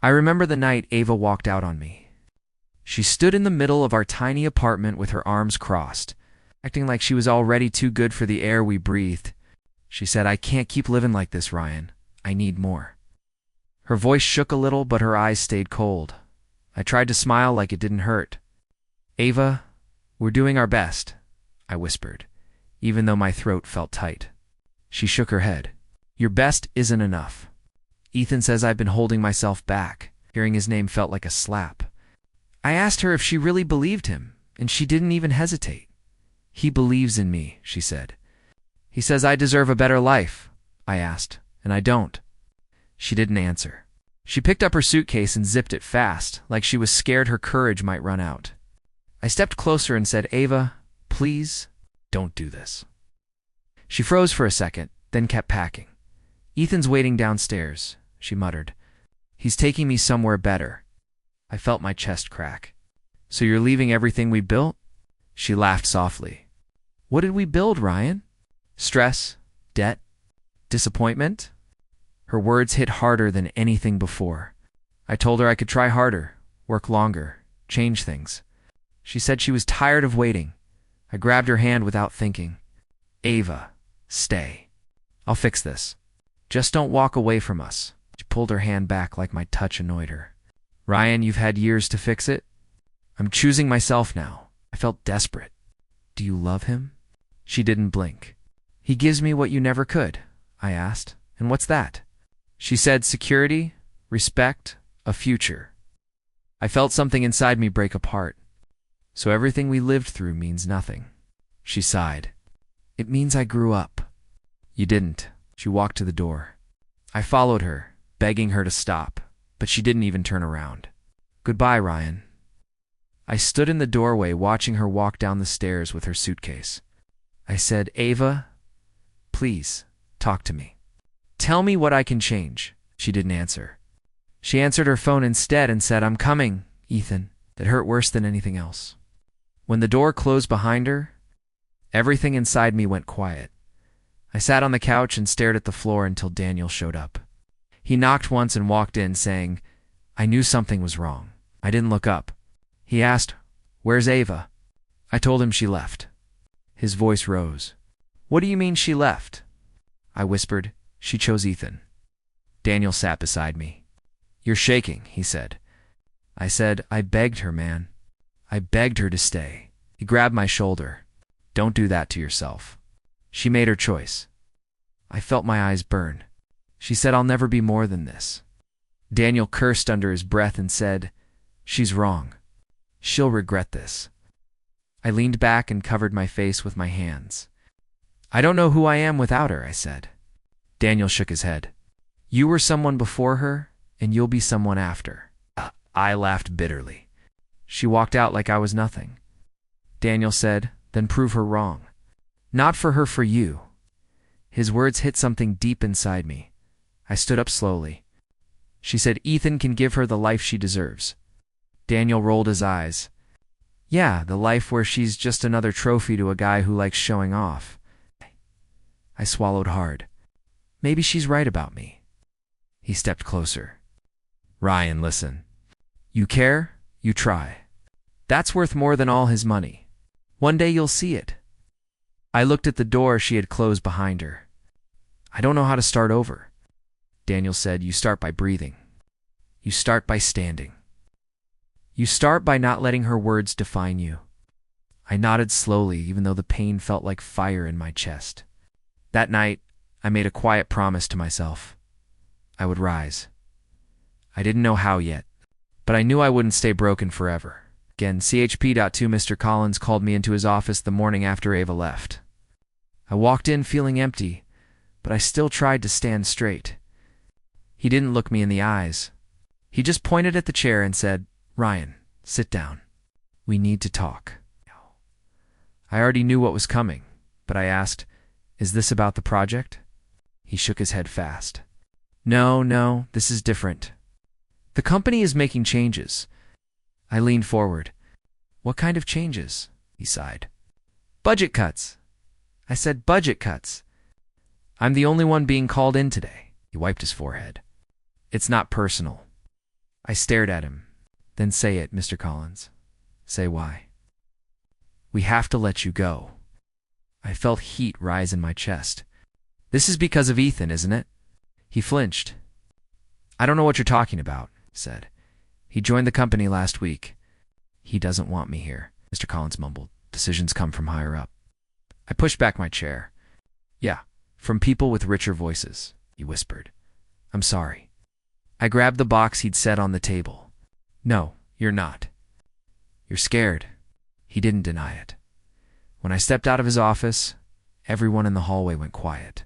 I remember the night Ava walked out on me. She stood in the middle of our tiny apartment with her arms crossed, acting like she was already too good for the air we breathed. She said, "I can't keep living like this, Ryan. I need more." Her voice shook a little, but her eyes stayed cold. I tried to smile like it didn't hurt. "Ava, we're doing our best," I whispered, even though my throat felt tight. She shook her head. "Your best isn't enough. Ethan says I've been holding myself back." Hearing his name felt like a slap. I asked her if she really believed him, and she didn't even hesitate. "He believes in me," she said. "He says I deserve a better life," I asked, "and I don't." She didn't answer. She picked up her suitcase and zipped it fast, like she was scared her courage might run out. I stepped closer and said, "Ava, please, don't do this." She froze for a second, then kept packing. "Ethan's waiting downstairs," she muttered. "He's taking me somewhere better." I felt my chest crack. "So you're leaving everything we built?" She laughed softly. "What did we build, Ryan? Stress? Debt? Disappointment?" Her words hit harder than anything before. I told her I could try harder, work longer, change things. She said she was tired of waiting. I grabbed her hand without thinking. "Ava, stay. I'll fix this. Just don't walk away from us." She pulled her hand back like my touch annoyed her. "Ryan, you've had years to fix it. I'm choosing myself now." I felt desperate. "Do you love him?" She didn't blink. "He gives me what you never could," I asked. "And what's that?" She said, "Security, respect, a future." I felt something inside me break apart. "So everything we lived through means nothing." She sighed. "It means I grew up." "You didn't." She walked to the door. I followed her, begging her to stop, but she didn't even turn around. "Goodbye, Ryan." I stood in the doorway watching her walk down the stairs with her suitcase. I said, "Ava, please, talk to me. Tell me what I can change." She didn't answer. She answered her phone instead and said, "I'm coming, Ethan." That hurt worse than anything else. When the door closed behind her, everything inside me went quiet. I sat on the couch and stared at the floor until Daniel showed up. He knocked once and walked in, saying, I knew something was wrong. I didn't look up. He asked, "Where's Ava?" I told him she left. His voice rose. "What do you mean she left?" I whispered, "She chose Ethan." Daniel sat beside me. "You're shaking," he said. I said, "I begged her, man. I begged her to stay." He grabbed my shoulder. "Don't do that to yourself. She made her choice." I felt my eyes burn. She said, "I'll never be more than this." Daniel cursed under his breath and said, "She's wrong. She'll regret this." I leaned back and covered my face with my hands. "I don't know who I am without her," I said. Daniel shook his head. "You were someone before her, and you'll be someone after." I laughed bitterly. She walked out like I was nothing. Daniel said, "Then prove her wrong. Not for her, for you." His words hit something deep inside me. I stood up slowly. She said Ethan can give her the life she deserves. Daniel rolled his eyes. "Yeah, the life where she's just another trophy to a guy who likes showing off." I swallowed hard. Maybe she's right about me. He stepped closer. "Ryan, listen. You care, you try. That's worth more than all his money. One day you'll see it." I looked at the door she had closed behind her. "I don't know how to start over." Daniel said, "You start by breathing. You start by standing. You start by not letting her words define you." I nodded slowly, even though the pain felt like fire in my chest. That night, I made a quiet promise to myself. I would rise. I didn't know how yet, but I knew I wouldn't stay broken forever. Again, CHP.2 Mr. Collins called me into his office the morning after Ava left. I walked in feeling empty, but I still tried to stand straight. He didn't look me in the eyes. He just pointed at the chair and said, "Ryan, sit down. We need to talk." I already knew what was coming, but I asked, "Is this about the project?" He shook his head fast. No, this is different. The company is making changes." I leaned forward. "What kind of changes?" He sighed. "Budget cuts." I said, "Budget cuts. I'm the only one being called in today." He wiped his forehead. "It's not personal. I stared at him. Then say it, Mr. Collins. Say why. We have to let you go. I felt heat rise in my chest. This is because of Ethan, isn't it? He flinched. I don't know what you're talking about, he said. He joined the company last week. He doesn't want me here, Mr. Collins mumbled. Decisions come from higher up. I pushed back my chair. Yeah, from people with richer voices, he whispered. I'm sorry. I grabbed the box he'd set on the table. No, you're not. You're scared. He didn't deny it. When I stepped out of his office, everyone in the hallway went quiet.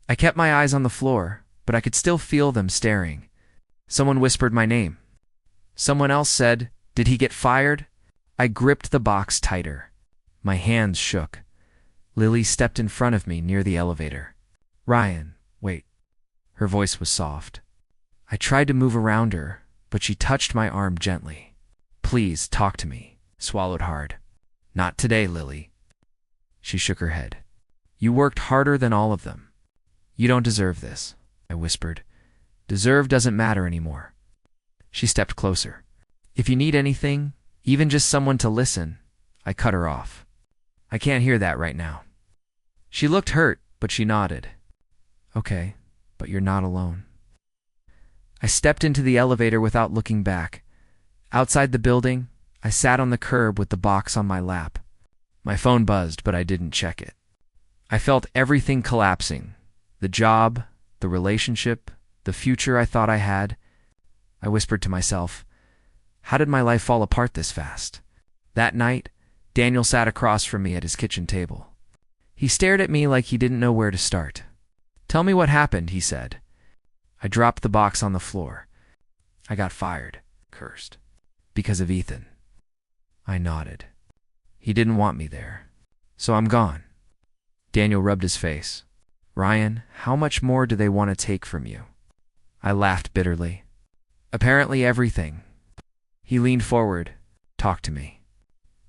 I kept my eyes on the floor, but I could still feel them staring. Someone whispered my name. Someone else said, "Did he get fired?" I gripped the box tighter. My hands shook. Lily stepped in front of me near the elevator. Ryan, wait. Her voice was soft. I tried to move around her, but she touched my arm gently. Please, talk to me. Swallowed hard. Not today, Lily. She shook her head. You worked harder than all of them. You don't deserve this, I whispered. Deserve doesn't matter anymore. She stepped closer. If you need anything, even just someone to listen, I cut her off. I can't hear that right now. She looked hurt, but she nodded. Okay, but you're not alone. I stepped into the elevator without looking back. Outside the building, I sat on the curb with the box on my lap. My phone buzzed, but I didn't check it. I felt everything collapsing. The job, the relationship, the future I thought I had. I whispered to myself, how did my life fall apart this fast? That night, Daniel sat across from me at his kitchen table. He stared at me like he didn't know where to start. Tell me what happened, he said. I dropped the box on the floor. I got fired, cursed, because of Ethan. I nodded. He didn't want me there, so I'm gone. Daniel rubbed his face. Ryan, how much more do they want to take from you? I laughed bitterly. Apparently everything. He leaned forward. Talk to me.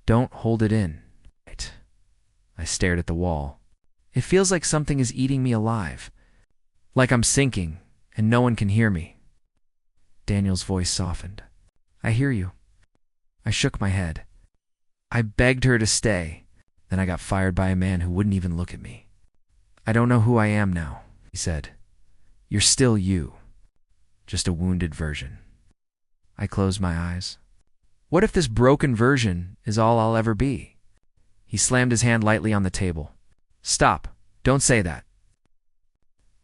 Don't hold it in. I stared at the wall. It feels like something is eating me alive. Like I'm sinking, and no one can hear me. Daniel's voice softened. I hear you. I shook my head. I begged her to stay. Then I got fired by a man who wouldn't even look at me. I don't know who I am now, he said. You're still you. Just a wounded version. I closed my eyes. What if this broken version is all I'll ever be? He slammed his hand lightly on the table. Stop. Don't say that.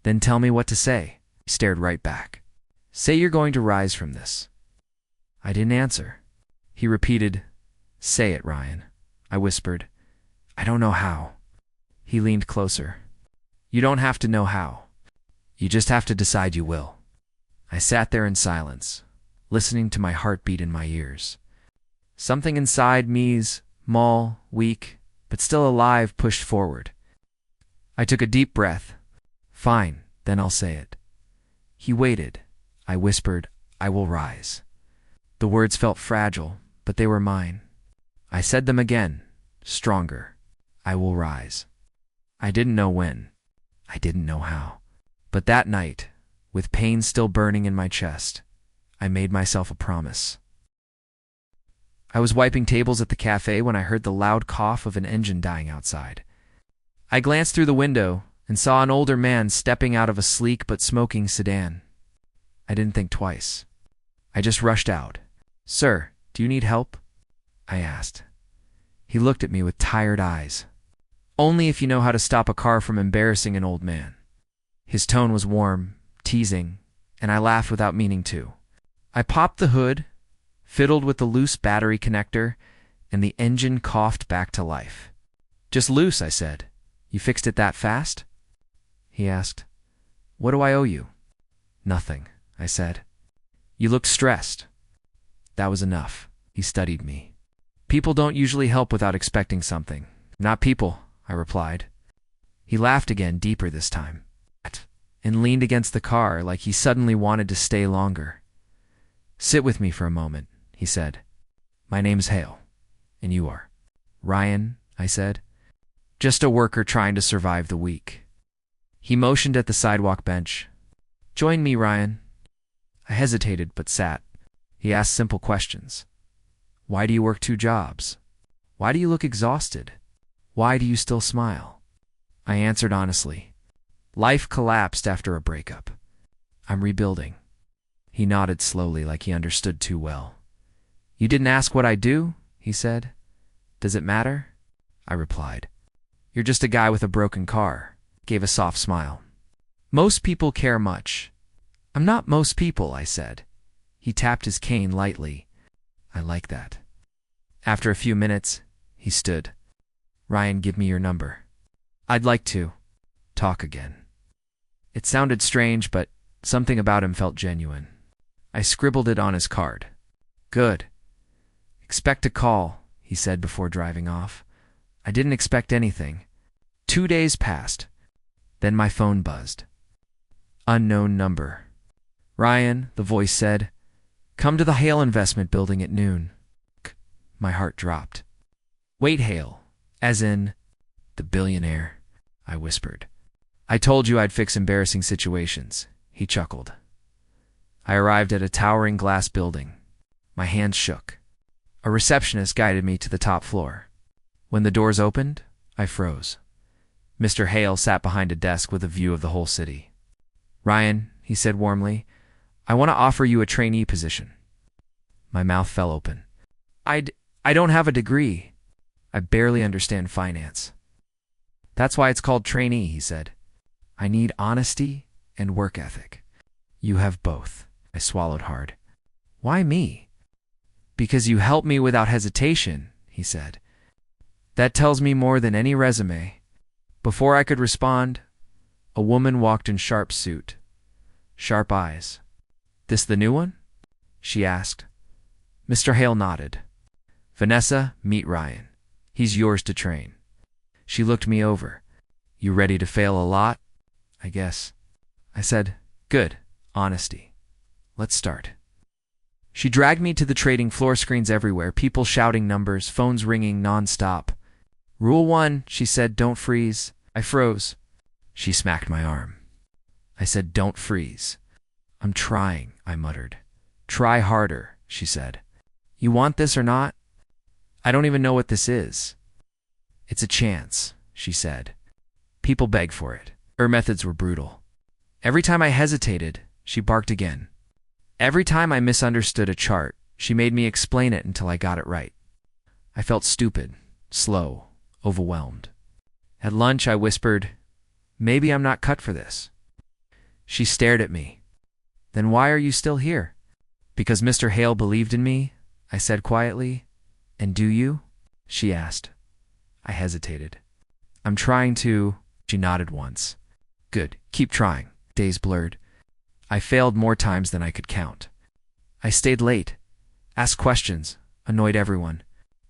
Then tell me what to say. He stared right back. Say you're going to rise from this. I didn't answer. He repeated, Say it, Ryan. I whispered, I don't know how. He leaned closer. You don't have to know how. You just have to decide you will. I sat there in silence, listening to my heartbeat in my ears. Something inside me's, small, weak, but still alive, pushed forward. I took a deep breath. Fine, then I'll say it. He waited. I whispered, I will rise. The words felt fragile, but they were mine. I said them again, stronger. I will rise. I didn't know when. I didn't know how. But that night, with pain still burning in my chest, I made myself a promise. I was wiping tables at the cafe when I heard the loud cough of an engine dying outside. I glanced through the window and saw an older man stepping out of a sleek but smoking sedan. I didn't think twice. I just rushed out. Sir, do you need help? I asked. He looked at me with tired eyes. Only if you know how to stop a car from embarrassing an old man. His tone was warm, teasing, and I laughed without meaning to. I popped the hood, fiddled with the loose battery connector, and the engine coughed back to life. Just loose, I said. You fixed it that fast? He asked. What do I owe you? Nothing, I said. You looked stressed. That was enough. He studied me. People don't usually help without expecting something. Not people, I replied. He laughed again, deeper this time, and leaned against the car like he suddenly wanted to stay longer. Sit with me for a moment, he said. My name's Hale, and you are? Ryan, I said. Just a worker trying to survive the week. He motioned at the sidewalk bench. Join me, Ryan. I hesitated but sat. He asked simple questions. Why do you work 2 jobs? Why do you look exhausted? Why do you still smile? I answered honestly. Life collapsed after a breakup. I'm rebuilding. He nodded slowly like he understood too well. You didn't ask what I do, he said. Does it matter? I replied. You're just a guy with a broken car. Gave a soft smile. Most people care much. I'm not most people, I said. He tapped his cane lightly. I like that. After a few minutes, he stood. Ryan, give me your number. I'd like to talk again. It sounded strange, but something about him felt genuine. I scribbled it on his card. Good. Expect a call, he said before driving off. I didn't expect anything. 2 days passed. Then my phone buzzed. Unknown number. Ryan, the voice said, come to the Hale investment building at noon. My heart dropped. Wait, Hale, as in the billionaire, I whispered. I told you I'd fix embarrassing situations, he chuckled. I arrived at a towering glass building. My hands shook. A receptionist guided me to the top floor. When the doors opened, I froze. Mr. Hale sat behind a desk with a view of the whole city. Ryan, he said warmly, I want to offer you a trainee position. My mouth fell open. I don't have a degree. I barely understand finance. That's why it's called trainee, he said. I need honesty and work ethic. You have both. I swallowed hard. Why me? Because you helped me without hesitation, he said. That tells me more than any resume. Before I could respond, a woman walked in sharp suit. Sharp eyes. This the new one? She asked. Mr. Hale nodded. Vanessa, meet Ryan. He's yours to train. She looked me over. You ready to fail a lot? I guess. I said, good, honesty. Let's start. She dragged me to the trading floor, screens everywhere, people shouting numbers, phones ringing non-stop. Rule 1, she said, don't freeze. I froze. She smacked my arm. I said, don't freeze. I'm trying, I muttered. Try harder, she said. You want this or not? I don't even know what this is. It's a chance, she said. People beg for it. Her methods were brutal. Every time I hesitated, she barked again. Every time I misunderstood a chart, she made me explain it until I got it right. I felt stupid, slow, overwhelmed. At lunch, I whispered, maybe I'm not cut for this. She stared at me. Then why are you still here? Because Mr. Hale believed in me, I said quietly. And do you? She asked. I hesitated. I'm trying to. She nodded once. Good, keep trying. Days blurred. I failed more times than I could count. I stayed late, asked questions, annoyed everyone,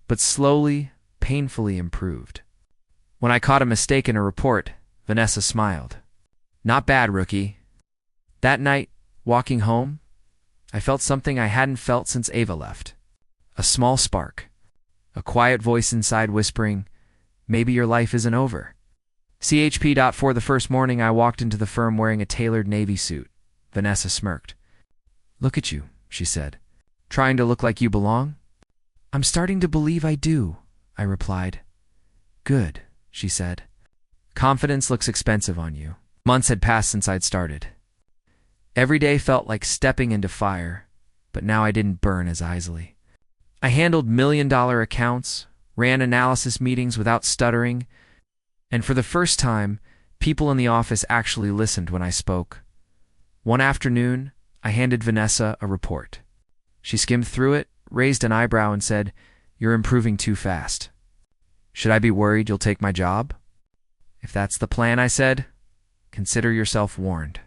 but slowly, painfully improved. When I caught a mistake in a report, Vanessa smiled. Not bad, rookie. That night, walking home, I felt something I hadn't felt since Ava left. A small spark. A quiet voice inside whispering, maybe your life isn't over. CHP. For the first morning, I walked into the firm wearing a tailored navy suit. Vanessa smirked. Look at you, she said. Trying to look like you belong? I'm starting to believe I do, I replied. Good, she said. Confidence looks expensive on you. Months had passed since I'd started. Every day felt like stepping into fire, but now I didn't burn as easily. I handled million-dollar accounts, ran analysis meetings without stuttering, and for the first time, people in the office actually listened when I spoke. One afternoon, I handed Vanessa a report. She skimmed through it, raised an eyebrow, and said, You're improving too fast. Should I be worried you'll take my job? If that's the plan, I said, consider yourself warned.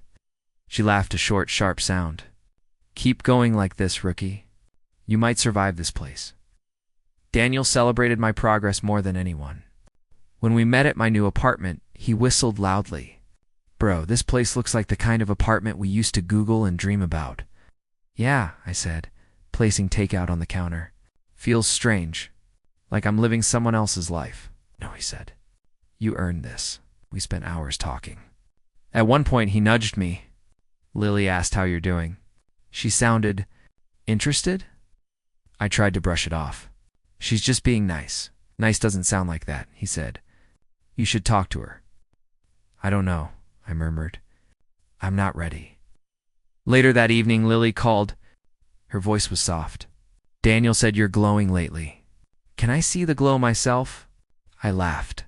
She laughed a short, sharp sound. Keep going like this, rookie. You might survive this place. Daniel celebrated my progress more than anyone. When we met at my new apartment, he whistled loudly. Bro, this place looks like the kind of apartment we used to Google and dream about. Yeah, I said, placing takeout on the counter. Feels strange, like I'm living someone else's life. No, he said. You earned this. We spent hours talking. At one point, he nudged me. Lily asked how you're doing. She sounded Interested? I tried to brush it off. She's just being nice. Nice doesn't sound like that, he said. You should talk to her. I don't know, I murmured. I'm not ready. Later that evening, Lily called. Her voice was soft. Daniel said you're glowing lately. Can I see the glow myself? I laughed.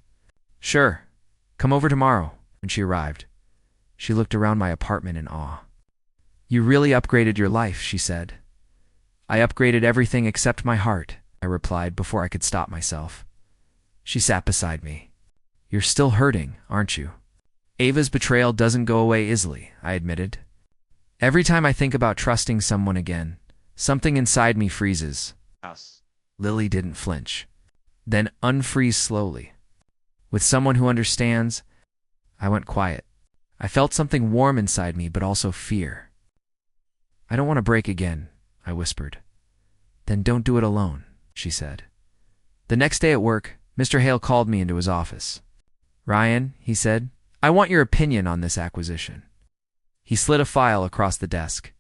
Sure. Come over tomorrow. When she arrived, she looked around my apartment in awe. You really upgraded your life, she said. I upgraded everything except my heart, I replied before I could stop myself. She sat beside me. You're still hurting, aren't you? Ava's betrayal doesn't go away easily, I admitted. Every time I think about trusting someone again, something inside me freezes. Lily didn't flinch, then unfreeze slowly. With someone who understands, I went quiet. I felt something warm inside me, but also fear. I don't want to break again, I whispered. Then don't do it alone, she said. The next day at work, Mr. Hale called me into his office. Ryan, he said, I want your opinion on this acquisition. He slid a file across the desk.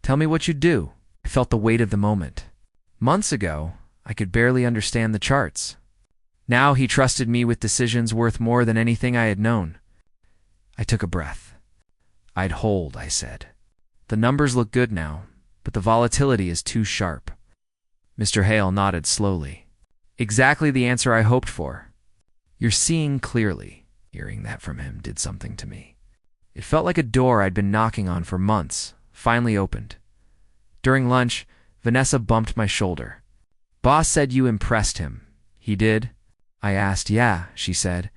Tell me what you'd do. I felt the weight of the moment. Months ago, I could barely understand the charts. Now he trusted me with decisions worth more than anything I had known. I took a breath. I'd hold, I said. The numbers look good now, but the volatility is too sharp. Mr. Hale nodded slowly. Exactly the answer I hoped for. You're seeing clearly. Hearing that from him did something to me. It felt like a door I'd been knocking on for months, finally opened. During lunch, Vanessa bumped my shoulder. Boss said you impressed him. He did? I asked. Yeah, she said.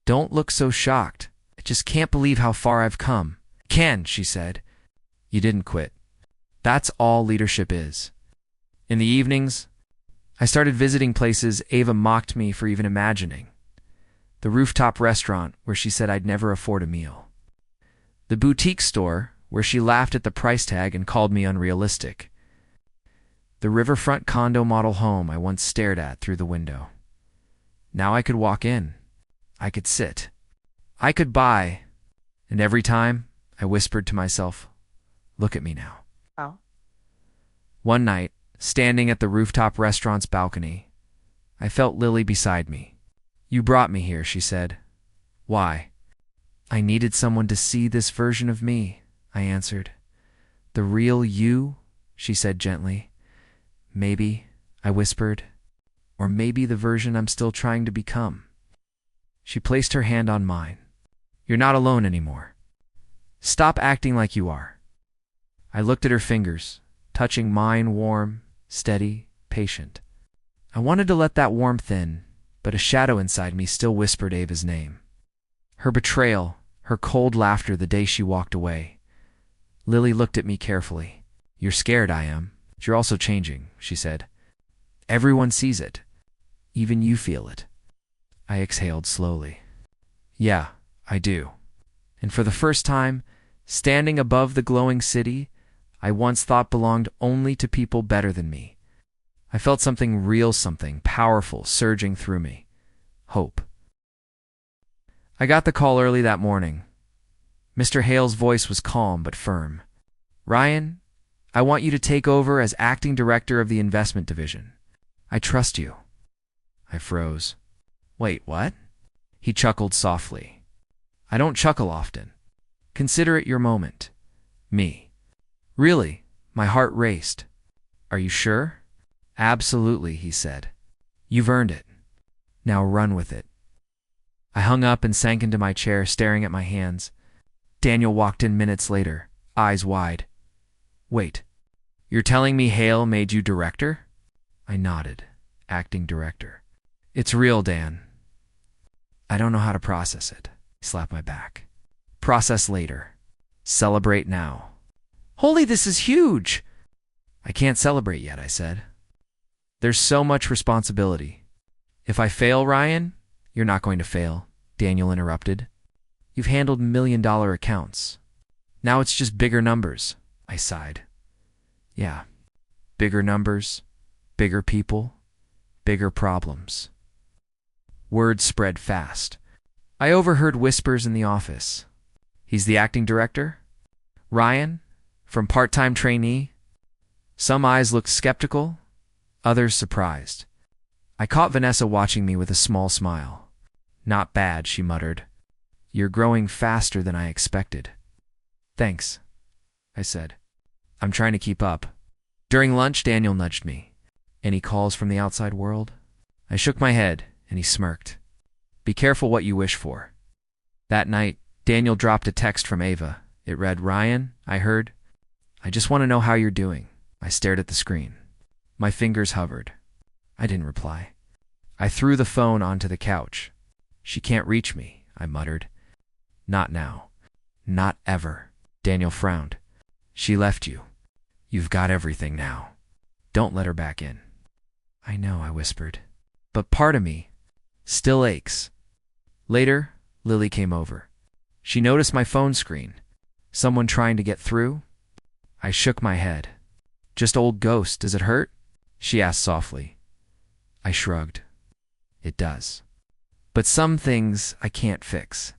Don't look so shocked. I just can't believe how far I've come. Ken, she said. You didn't quit. That's all leadership is. In the evenings, I started visiting places Ava mocked me for even imagining. The rooftop restaurant where she said I'd never afford a meal. The boutique store where she laughed at the price tag and called me unrealistic. The riverfront condo model home I once stared at through the window. Now I could walk in. I could sit. I could buy. And every time, I whispered to myself, look at me now. Oh. One night, standing at the rooftop restaurant's balcony, I felt Lily beside me. You brought me here, she said. Why? I needed someone to see this version of me, I answered. The real you, she said gently. Maybe, I whispered, or maybe the version I'm still trying to become. She placed her hand on mine. You're not alone anymore. Stop acting like you are. I looked at her fingers, touching mine warm, steady, patient. I wanted to let that warmth in, but a shadow inside me still whispered Ava's name. Her betrayal, her cold laughter the day she walked away. Lily looked at me carefully. You're scared, I am. But you're also changing, she said. Everyone sees it. Even you feel it. I exhaled slowly. Yeah, I do. And for the first time, standing above the glowing city I once thought belonged only to people better than me, I felt something real, something powerful surging through me. Hope. I got the call early that morning. Mr. Hale's voice was calm but firm. Ryan, I want you to take over as acting director of the investment division. I trust you. I froze. Wait, what? He chuckled softly. I don't chuckle often. Consider it your moment. Me. Really, my heart raced. Are you sure? Absolutely, he said. You've earned it. Now run with it. I hung up and sank into my chair, staring at my hands. Daniel walked in minutes later, eyes wide. Wait, you're telling me Hale made you director? I nodded. Acting director. It's real, Dan. I don't know how to process it. He slapped my back. Process later. Celebrate now. Holy, this is huge! I can't celebrate yet, I said. There's so much responsibility. If I fail, Ryan, you're not going to fail, Daniel interrupted. You've handled million-dollar accounts. Now it's just bigger numbers, I sighed. Yeah, bigger numbers, bigger people, bigger problems. Words spread fast. I overheard whispers in the office. He's the acting director? Ryan, from part-time trainee? Some eyes looked skeptical, others surprised. I caught Vanessa watching me with a small smile. "Not bad," she muttered. "You're growing faster than I expected." "Thanks," I said. "I'm trying to keep up." During lunch, Daniel nudged me. "Any calls from the outside world?" I shook my head, and he smirked. "Be careful what you wish for." That night, Daniel dropped a text from Ava. It read, "Ryan, I heard. I just want to know how you're doing." I stared at the screen. My fingers hovered. I didn't reply. I threw the phone onto the couch. "She can't reach me," I muttered. "Not now. Not ever." Daniel frowned. "She left you. You've got everything now. Don't let her back in." "I know," I whispered. "But part of me still aches." Later, Lily came over. She noticed my phone screen. Someone trying to get through? I shook my head. "Just old ghost. Does it hurt?" she asked softly. I shrugged. "It does. But some things I can't fix.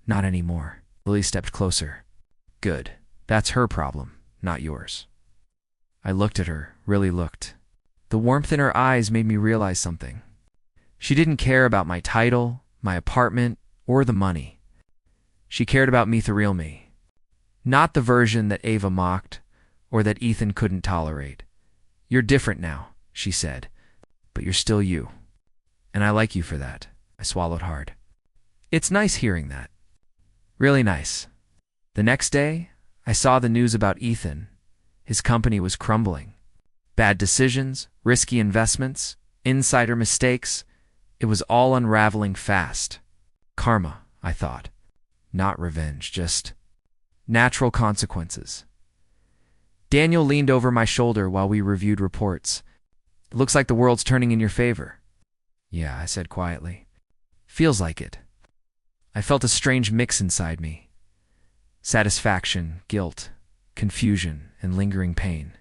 Not anymore." Lily stepped closer. "Good. That's her problem, not yours." I looked at her, really looked. The warmth in her eyes made me realize something. She didn't care about my title, my apartment, or the money. She cared about me, the real me. Not the version that Ava mocked, or that Ethan couldn't tolerate. "You're different now," she said, "but you're still you. And I like you for that." I swallowed hard. It's nice hearing that. Really nice. The next day, I saw the news about Ethan. His company was crumbling. Bad decisions, risky investments, insider mistakes. It was all unraveling fast. Karma, I thought. Not revenge, just natural consequences. Daniel leaned over my shoulder while we reviewed reports. "It looks like the world's turning in your favor." "Yeah," I said quietly. "Feels like it." I felt a strange mix inside me. Satisfaction, guilt, confusion, and lingering pain.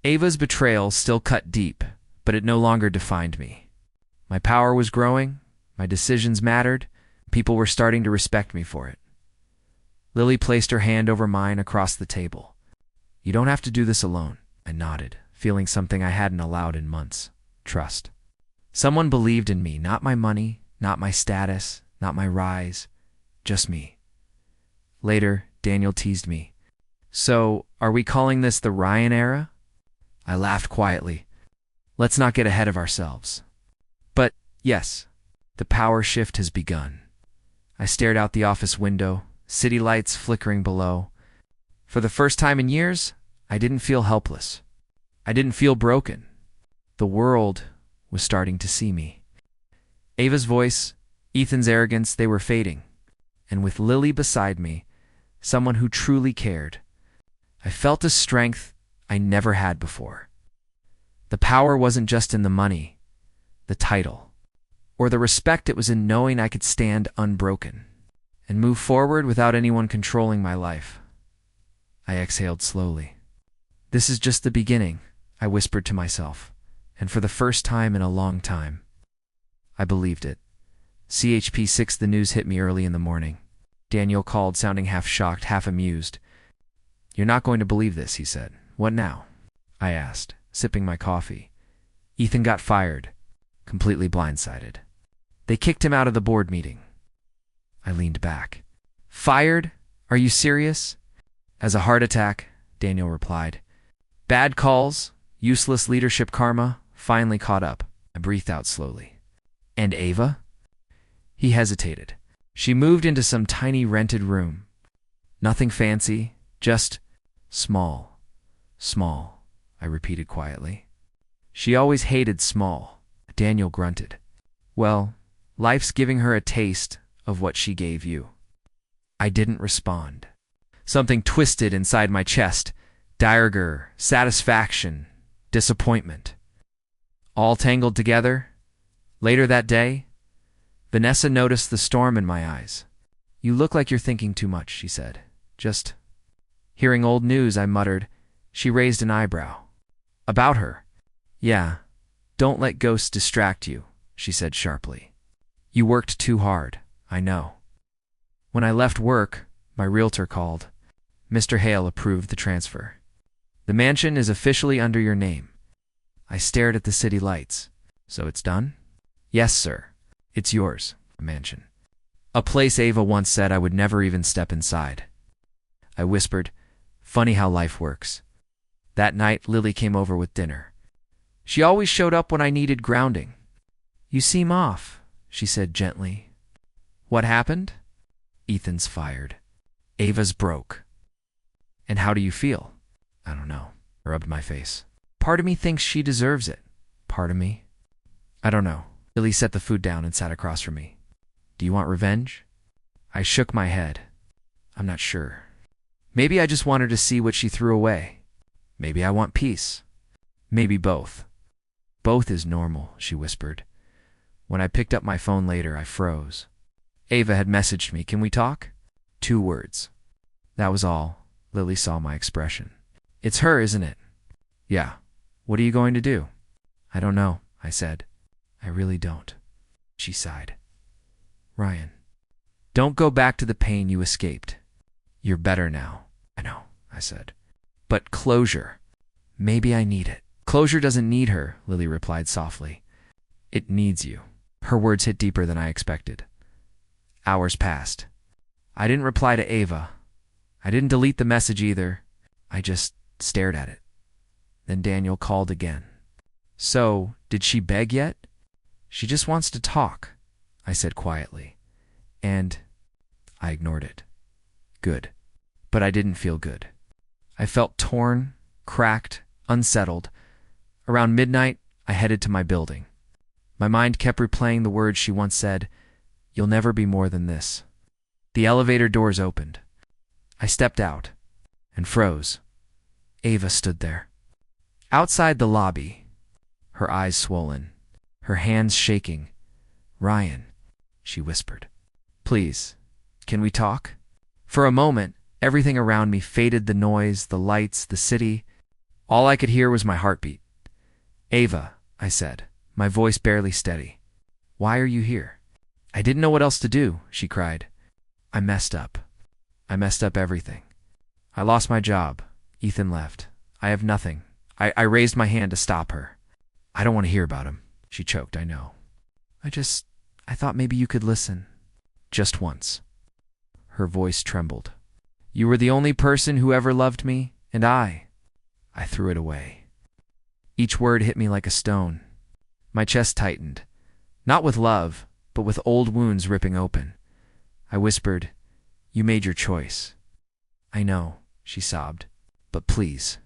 Ava's betrayal still cut deep, but it no longer defined me. My power was growing, my decisions mattered, people were starting to respect me for it. Lily placed her hand over mine across the table. "You don't have to do this alone." I nodded, feeling something I hadn't allowed in months. Trust. Someone believed in me, not my money, not my status, not my rise, just me. Later, Daniel teased me. "So, are we calling this the Ryan era?" I laughed quietly. Let's not get ahead of ourselves. But, yes, the power shift has begun. I stared out the office window, city lights flickering below. For the first time in years, I didn't feel helpless. I didn't feel broken. The world was starting to see me. Ava's voice, Ethan's arrogance, they were fading. And with Lily beside me, someone who truly cared, I felt a strength I never had before. The power wasn't just in the money, the title, or the respect. It was in knowing I could stand unbroken and move forward without anyone controlling my life. I exhaled slowly. "This is just the beginning," I whispered to myself, and for the first time in a long time, I believed it. CHP 6. The news hit me early in the morning. Daniel called, sounding half shocked, half amused. "You're not going to believe this," he said. "What now?" I asked, sipping my coffee. "Ethan got fired." Completely blindsided. "They kicked him out of the board meeting." I leaned back. "Fired? Are you serious?" "As a heart attack," Daniel replied. "Bad calls, useless leadership, karma, finally caught up." I breathed out slowly. "And Ava?" He hesitated. "She moved into some tiny rented room. Nothing fancy, just small. Small," I repeated quietly. "She always hated small." Daniel grunted. "Well, life's giving her a taste of what she gave you." I didn't respond. Something twisted inside my chest. Dire, satisfaction, disappointment. All tangled together. Later that day, Vanessa noticed the storm in my eyes. "You look like you're thinking too much," she said. "Just hearing old news," I muttered. She raised an eyebrow. "About her?" "Yeah. Don't let ghosts distract you," she said sharply. "You worked too hard, I know." When I left work, my realtor called. Mr. Hale approved the transfer. The mansion is officially under your name. I stared at the city lights. So it's done? Yes, sir. It's yours, the mansion. A place Ava once said I would never even step inside. I whispered, funny how life works. That night, Lily came over with dinner. She always showed up when I needed grounding. You seem off, she said gently. What happened? Ethan's fired. Ava's broke. And how do you feel? I don't know. I rubbed my face. Part of me thinks she deserves it. Part of me? I don't know. Lily set the food down and sat across from me. Do you want revenge? I shook my head. I'm not sure. Maybe I just want her to see what she threw away. Maybe I want peace. Maybe both. Both is normal, she whispered. When I picked up my phone later, I froze. Ava had messaged me, can we talk? 2 words. That was all. Lily saw my expression. It's her, isn't it? Yeah. What are you going to do? I don't know, I said. I really don't. She sighed. Ryan, don't go back to the pain you escaped. You're better now. I know, I said. But closure. Maybe I need it. Closure doesn't need her, Lily replied softly. It needs you. Her words hit deeper than I expected. Hours passed. I didn't reply to Ava. I didn't delete the message either. I just stared at it. Then Daniel called again. So, did she beg yet? She just wants to talk, I said quietly. And I ignored it. Good. But I didn't feel good. I felt torn, cracked, unsettled. Around midnight, I headed to my building. My mind kept replaying the words she once said, "You'll never be more than this." The elevator doors opened. I stepped out and froze. Ava stood there. Outside the lobby, her eyes swollen, her hands shaking. Ryan, she whispered. Please, can we talk? For a moment, everything around me faded, the noise, the lights, the city. All I could hear was my heartbeat. Ava, I said, my voice barely steady. Why are you here? I didn't know what else to do, she cried. I messed up. I messed up everything. I lost my job. Ethan left. I have nothing. I raised my hand to stop her. I don't want to hear about him, she choked, I know. I thought maybe you could listen. Just once. Her voice trembled. You were the only person who ever loved me, and I threw it away. Each word hit me like a stone. My chest tightened, not with love, but with old wounds ripping open. I whispered, you made your choice. I know, she sobbed, but please.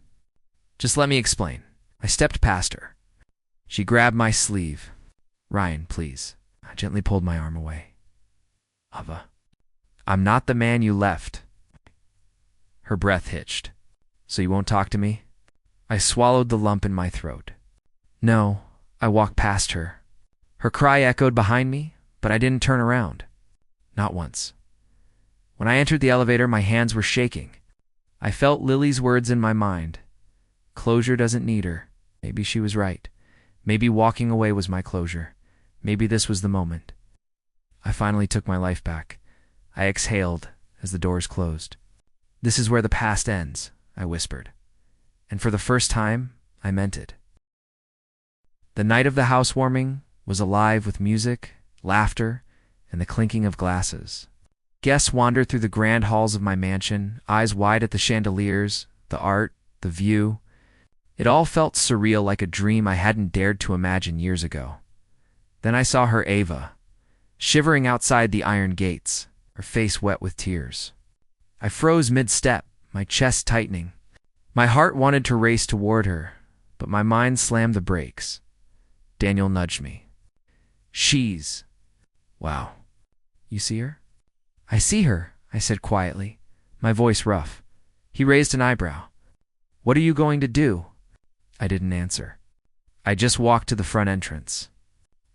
Just let me explain. I stepped past her. She grabbed my sleeve. Ryan, please. I gently pulled my arm away. Ava, I'm not the man you left. Her breath hitched. So you won't talk to me? I swallowed the lump in my throat. No, I walked past her. Her cry echoed behind me, but I didn't turn around. Not once. When I entered the elevator, my hands were shaking. I felt Lily's words in my mind. Closure doesn't need her. Maybe she was right. Maybe walking away was my closure. Maybe this was the moment. I finally took my life back. I exhaled as the doors closed. This is where the past ends, I whispered. And for the first time, I meant it. The night of the housewarming was alive with music, laughter, and the clinking of glasses. Guests wandered through the grand halls of my mansion, eyes wide at the chandeliers, the art, the view. It all felt surreal, like a dream I hadn't dared to imagine years ago. Then I saw her, Ava, shivering outside the iron gates, her face wet with tears. I froze mid-step, my chest tightening. My heart wanted to race toward her, but my mind slammed the brakes. Daniel nudged me. She's... Wow. You see her? I see her, I said quietly, my voice rough. He raised an eyebrow. What are you going to do? I didn't answer. I just walked to the front entrance.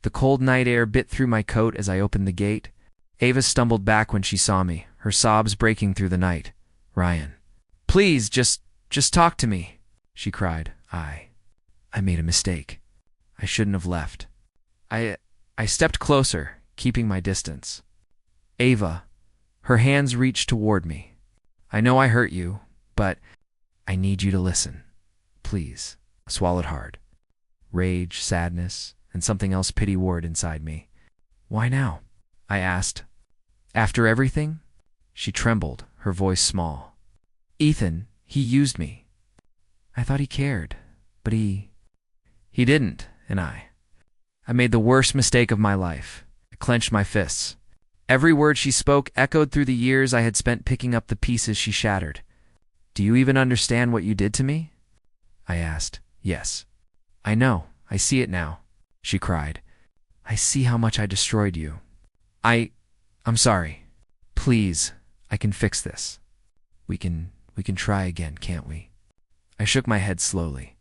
The cold night air bit through my coat as I opened the gate. Ava stumbled back when she saw me, her sobs breaking through the night. Ryan. Please, just talk to me, she cried. I made a mistake. I shouldn't have left. I stepped closer, keeping my distance. Ava, her hands reached toward me. I know I hurt you, but I need you to listen. please. I swallowed hard. Rage, sadness, and something else pity warred inside me. Why now? I asked. After everything? She trembled, her voice small. Ethan, he used me. I thought he cared, but he didn't, and I made the worst mistake of my life. I clenched my fists. Every word she spoke echoed through the years I had spent picking up the pieces she shattered. Do you even understand what you did to me? I asked. Yes. I know. I see it now, she cried. I see how much I destroyed you. I'm sorry. Please, I can fix this. We can try again, can't we? I shook my head slowly.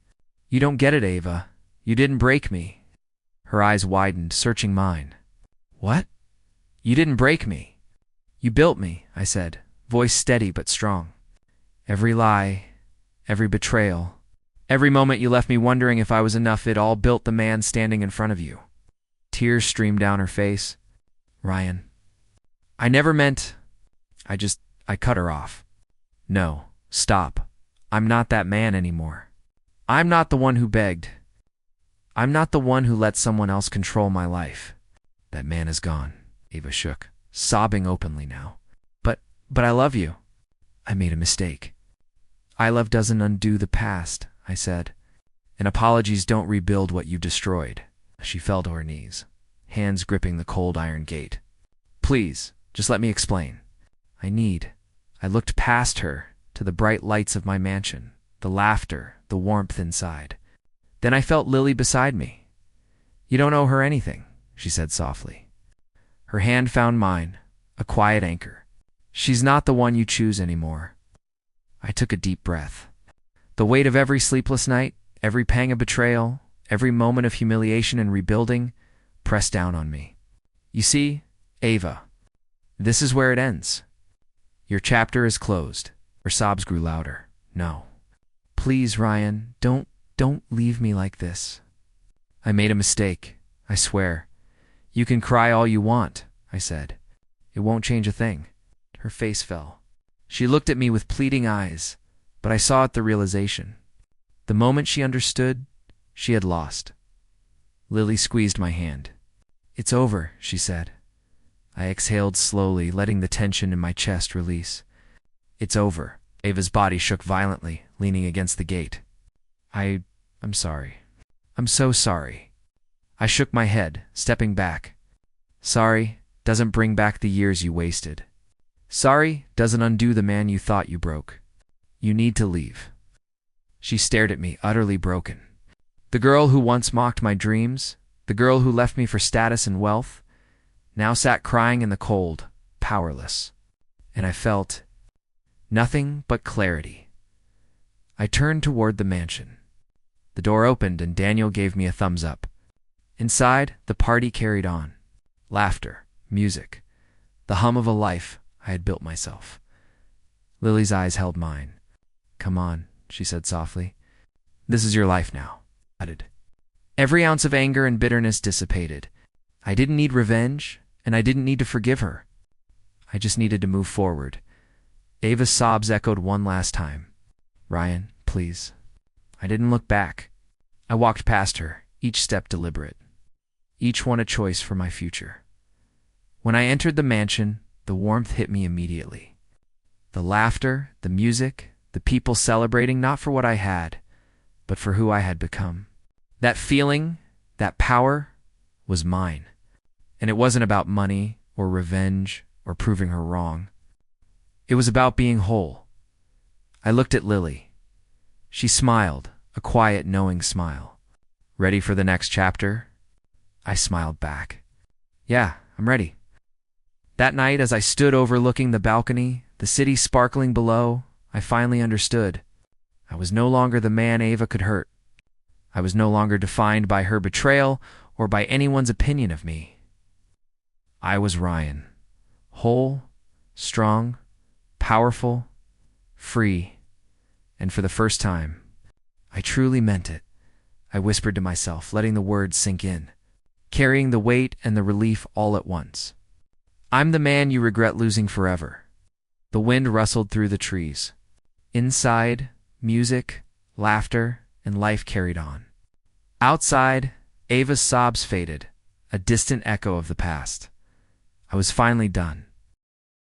You don't get it, Ava. You didn't break me. Her eyes widened, searching mine. What? You didn't break me. You built me, I said, voice steady but strong. Every lie, every betrayal, every moment you left me wondering if I was enough, it all built the man standing in front of you. Tears streamed down her face. Ryan, I never meant... I cut her off. No, stop. I'm not that man anymore. I'm not the one who begged. I'm not the one who let someone else control my life. That man is gone. Ava shook, sobbing openly now. But I love you. I made a mistake. I love doesn't undo the past, I said. And apologies don't rebuild what you destroyed. She fell to her knees, hands gripping the cold iron gate. Please, just let me explain. I looked past her to the bright lights of my mansion, the laughter, the warmth inside. Then I felt Lily beside me. You don't owe her anything, she said softly. Her hand found mine, a quiet anchor. She's not the one you choose anymore. I took a deep breath. The weight of every sleepless night, every pang of betrayal, every moment of humiliation and rebuilding pressed down on me. You see, Ava, this is where it ends. Your chapter is closed. Her sobs grew louder. No. Please, Ryan, don't leave me like this. I made a mistake, I swear. You can cry all you want, I said. It won't change a thing. Her face fell. She looked at me with pleading eyes, but I saw at the realization. The moment she understood, she had lost. Lily squeezed my hand. It's over, she said. I exhaled slowly, letting the tension in my chest release. It's over. Ava's body shook violently, leaning against the gate. I'm sorry. I'm so sorry. I shook my head, stepping back. Sorry doesn't bring back the years you wasted. Sorry doesn't undo the man you thought you broke. You need to leave. She stared at me, utterly broken. The girl who once mocked my dreams, the girl who left me for status and wealth, now sat crying in the cold, powerless. And I felt nothing but clarity. I turned toward the mansion. The door opened and Daniel gave me a thumbs up. Inside, the party carried on. Laughter, music, the hum of a life I had built myself. Lily's eyes held mine. Come on, she said softly. This is your life now. I nodded. Every ounce of anger and bitterness dissipated. I didn't need revenge, and I didn't need to forgive her. I just needed to move forward. Ava's sobs echoed one last time. Ryan, please. I didn't look back. I walked past her, each step deliberate. Each one a choice for my future. When I entered the mansion, the warmth hit me immediately. The laughter, the music, the people celebrating not for what I had, but for who I had become. That feeling, that power, was mine. And it wasn't about money or revenge or proving her wrong. It was about being whole. I looked at Lily. She smiled, a quiet, knowing smile. Ready for the next chapter? I smiled back. Yeah, I'm ready. That night, as I stood overlooking the balcony, the city sparkling below, I finally understood. I was no longer the man Ava could hurt. I was no longer defined by her betrayal or by anyone's opinion of me. I was Ryan. Whole, strong, powerful, free, and for the first time, I truly meant it. I whispered to myself, letting the words sink in, carrying the weight and the relief all at once. I'm the man you regret losing forever. The wind rustled through the trees. Inside, music, laughter, and life carried on. Outside, Ava's sobs faded, a distant echo of the past. I was finally done.